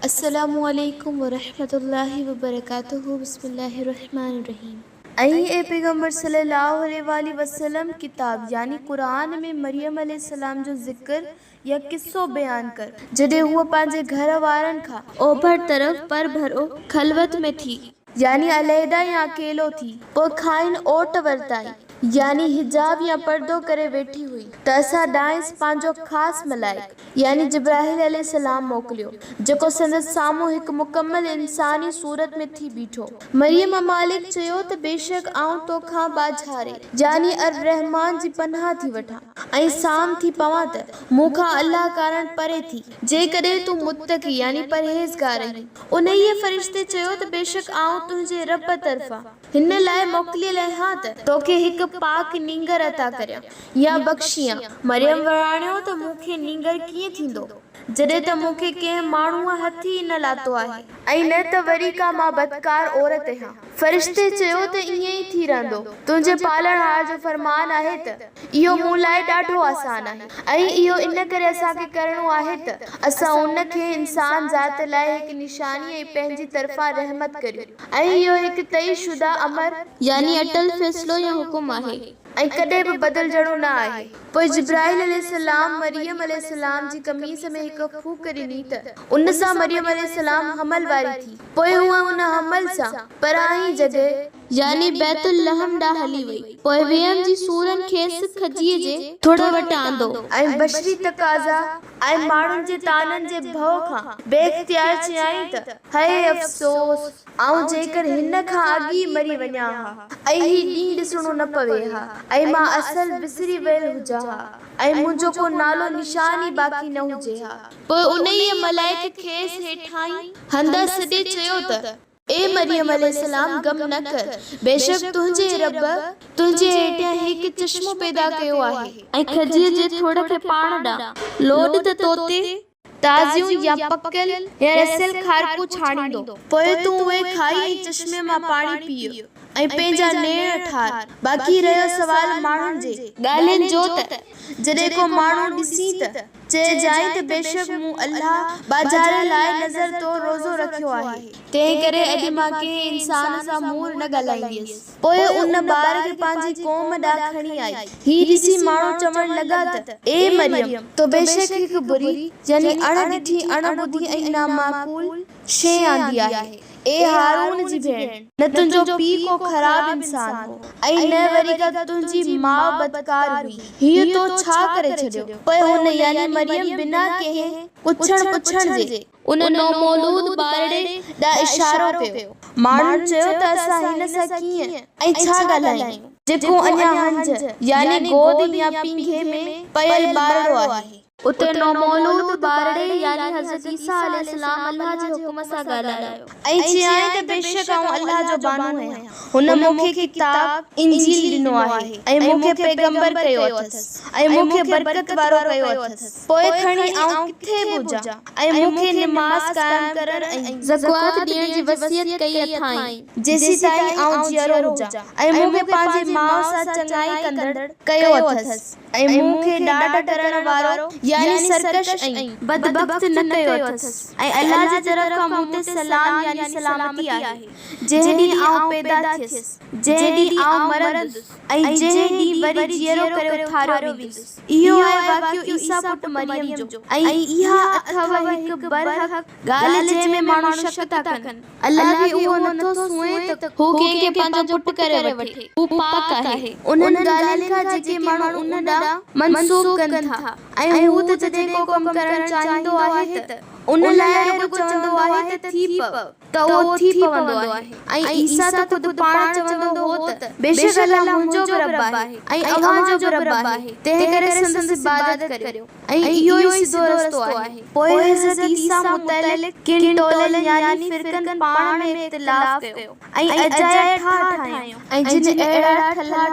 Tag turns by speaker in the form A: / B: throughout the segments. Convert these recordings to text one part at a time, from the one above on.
A: अस्सलामुअलैकुम वरहमतुल्लाहि वबरकातुहू बिस्मिल्लाहिर्रहमानिर्रहीम। ए पैगंबर सल्लल्लाहु अलैहि वसल्लम किताब यानी कुरान में मरियम अलैहिस्सलाम जो जिक्र या किस्सो बयान कर जॾहिं हुआ पंहिंजे घर वारनि खां ओभर तरफ पर भरो खलवत में थी यानी अलहदा या अकेलो थी पोइ खाइन ओट वरताई यानी हिजाब या पर्दो करे वेठी हुई त असां ॾांहुं पंहिंजो ख़ासि मलाइक यानी जिब्राहील अलैहिस्सलाम मोकिलियो जेको संदसि साम्हूं हिकु मुकमल इंसानी सूरत में थी बीठो। मरियम मालिक चयो त बेशक आऊं तोखां बाझारे यानी अर रहमान जी पनाह थी वठां ऐं साम थी पवां त मूंखां अल्लाह कारण परे थी जेकॾहिं तूं मुत्तकी यानी परहेज़गार आहीं। उन्हीअ फ़रिश्ते चयो त बेशक आऊं तुंहिंजे रब तरफ़ां हिन लाइ मोकिलियल आहियां त तोखे हिकु पाक नींगर अता करियां या बख़्शियां। मरियम वराणियो त मूंखे नींगर कीअं थींदो जॾहिं त मूंखे कंहिं माण्हूअ हथ ई न लातो आहे ऐं न त वरी का मां बदकार औरत आहियां। फ़रिश्ते चयो त ईअं ई थी रहंदो तुंहिंजे पालणहार जो फरमान आहे त इहो मूं लाइ ॾाढो आसान आहे ऐं इहो इन करे असांखे करिणो आहे त असां उनखे इंसान ज़ात लाइ हिकु निशानी ऐं पंहिंजी तरफ़ां रहमत करियूं ऐं इहो हिकु तयशुदा अमर यानी अटल फ़ैसिलो या हुकुम आहे ऐं कॾहिं बि बदिलजणो न आहे। पोइ जिब्राहील अलैहिस्सलाम मरियम अलैहिस्सलाम जी कमीस में हिकु फूक ॾिनी त उन सां मरियम अलैहिस्सलाम हमल वारी थी। पोइ हूअ उन हमल सां पराई जॻह यानी बैतुल लहम ॾांहुं हली वई। पोइ वियम जी सूरनि खेसि खजीअ जे थोड़ वटि आंदो ऐं बशरी तकाज़ा ऐं माण्हुनि जे ताननि जे भउ खां बेइख्तियार चयाईं त हाय अफ़सोस आऊं जेकर हिन खां अॻी मरी वञा हा ऐं ही ॾींहुं ॾिसणो न पवे हा ऐं मां असल विसरी वियल हुजां हा ऐं मुंहिंजो को नालो निशानी बाक़ी न हुजे हा। पोइ उन्हीअ मलाइक खेसि हेठां हंधा सॾे चयो त ए मरियम अलैहिस्सलाम गम न कर बेशक तुंहिंजे रब तुंहिंजे हेठियां हिकु चश्मो पैदा कयो आहे ऐं खजीअ जे थोड़ खे पाण ॾांहुं लोड त तोते ताज़ियूं या पकल या रसियल खारकू छाणींदो। पोइ तूं उहे खाई ऐं चश्मे मां पाणी पीओ ऐं पंहिंजा नेण ठार। बाक़ी रहियो सवाल माण्हुनि जे ॻाल्हियुनि जो त जॾहिं को माण्हू ॾिसी त चइजांइ त बेशक मूं अल्लाह बाज़ार लाइ नज़र तो रोज़ो रखियो आहे तंहिं करे अॼु मां कंहिं इंसान सां मुंहुं न ॻाल्हाईंदसि। पोइ उन ॿार खे पंहिंजी क़ौम ॾांहुं खणी आई। हीउ ॾिसी माण्हू चवण लॻा त ए मरियम तो बेशक हिकु बुरी यानी अणॾिठी अणॿुधी ऐं नामाकूल शइ आंदी आहे। ए हारून जी भेण न तुंहिंजो पीउ को ख़राब इंसान हो ऐं न वरी का तुंहिंजी माउ बदकार हुई हीउ तो छा करे छॾियो। पोइ हुन यानी मरियम बिना कंहिं पुछण जे उन नौमौलूद ॿारड़े ॾांहुं इशारो कयो। माण्हुनि चयो त असां हिन सां कीअं ऐं छा ॻाल्हायूं जेको अञा हंज यानी गोद या पींघे में पयल ॿारड़ो आहे। उते नौमौलूद ॿारड़े यानी हज़रत ईसा अलैहिस्सलाम अल्लाह जे हुकुम सां ॻाल्हायो ऐं चयाईं त बेशक आऊं अल्लाह जो बानू आहियां। हुन मूंखे किताब इंजील ॾिनो आहे ऐं मूंखे पैगंबर कयो अथसि ऐं मूंखे बरकत वारो कयो अथसि। पोइ खणी आऊं किथे बि हुजां ऐं मूंखे निमाज़ क़ाइम करण ऐं ज़कात ॾियण जी वसियत कई अथाई जेसीं ताईं आऊं जियरो हुजां ऐं मूंखे पंहिंजी माउ सां चङाई कंदड़ कयो अथसि ऐं मूंखे ॾाढ करण वारो यानी सरकश ऐं बदबख्त न कयो अथसि ऐं अल्लाह जी तरफ़ खां मूं ते सलाम यानी सलामती आहे। जंहिं ॾींहुं आऊं पैदा थियसि जंहिं ॾींहुं आऊं मरंदुसि ऐं जंहिं ॾींहुं वरी जियरो करे उथारियो वेंदुसि। इहो आहे वाक़ियो ईसा पुट मरियम जो ऐं इहा अथव हिकु बरहक़ ॻाल्हि जंहिं में माण्हू शक था कनि। अल्लाह खे उहो नथो सूंहे त हू कंहिंखे पंहिंजो पुट करे वठे। हू पाक आहे उन्हनि ॻाल्हियुनि खां जेके माण्हू उन ॾांहुं मनसूब कनि था ऐं हू त जॾहिं को कमु करणु चाहींदो आहे त उन लाइ रुॻो चवंदो आहे त थी पव त उहो थी पवंदो आहे। ऐं ईसा त ख़ुदि पाण चवंदो हो त बेशक अल्लाह मुंहिंजो बि रब आहे ऐं अव्हां जो बि रब आहे तंहिं करे संदसि इबादत करियो ऐं इहो ई सिधो रस्तो आहे। पोइ हज़रत ईसा मुतअल्लिक़ किन टोलनि यानी फ़िरक़नि पाण में इख़्तिलाफ़ कयो ऐं अजाए ठाहियो ऐं जिन अहिड़ा ठल्हा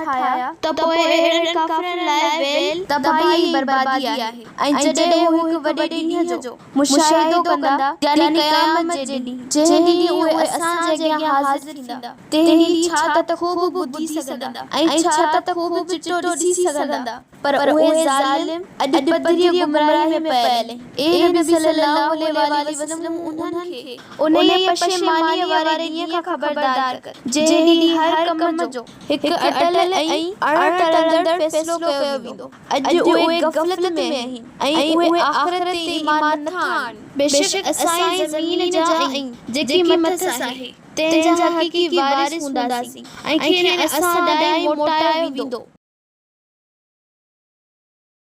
A: ठाहिया त पोइ अहिड़नि काफ़िरनि लाइ वेल तबाही ऐं बर्बादी आहे। ऐं जॾहिं हू हिकु वॾे ॾींहं जो मुशाहिदो कंदा यानी क़यामत जे ॾींहुं जंहिं ॾींहुं उहे असां जे अॻियां हाज़िर थींदा तंहिं ॾींहुं छा त ख़ूब ॿुधी सघंदा ऐं छा त ख़ूब चिटो ॾिसी सघंदा। पर उहे ज़ालिम अॼु पधरी गुमराही में पयल ए नबी सल्लल्लाहु अलैहि वसल्लम उन्हनि खे उन्हीअ पशेमानीअ वारे ॾींहं खां ख़बरदार कर जंहिं ॾींहुं हर कम जो हिकु अटल ऐं अणटलंदड़ फ़ैसिलो कयो वेंदो। अॼु उहे गफ़लत में आहिनि ऐं उहे आख़िरत ते ईमान नथा आणनि। बेशक असां ज़मीन जा आहियूं जेकी मथस आहे, तंहिंजा हक़ीक़ी वारिस हूंदासीं ऐं खेनि असां ॾांहुं मोटायो वेंदो।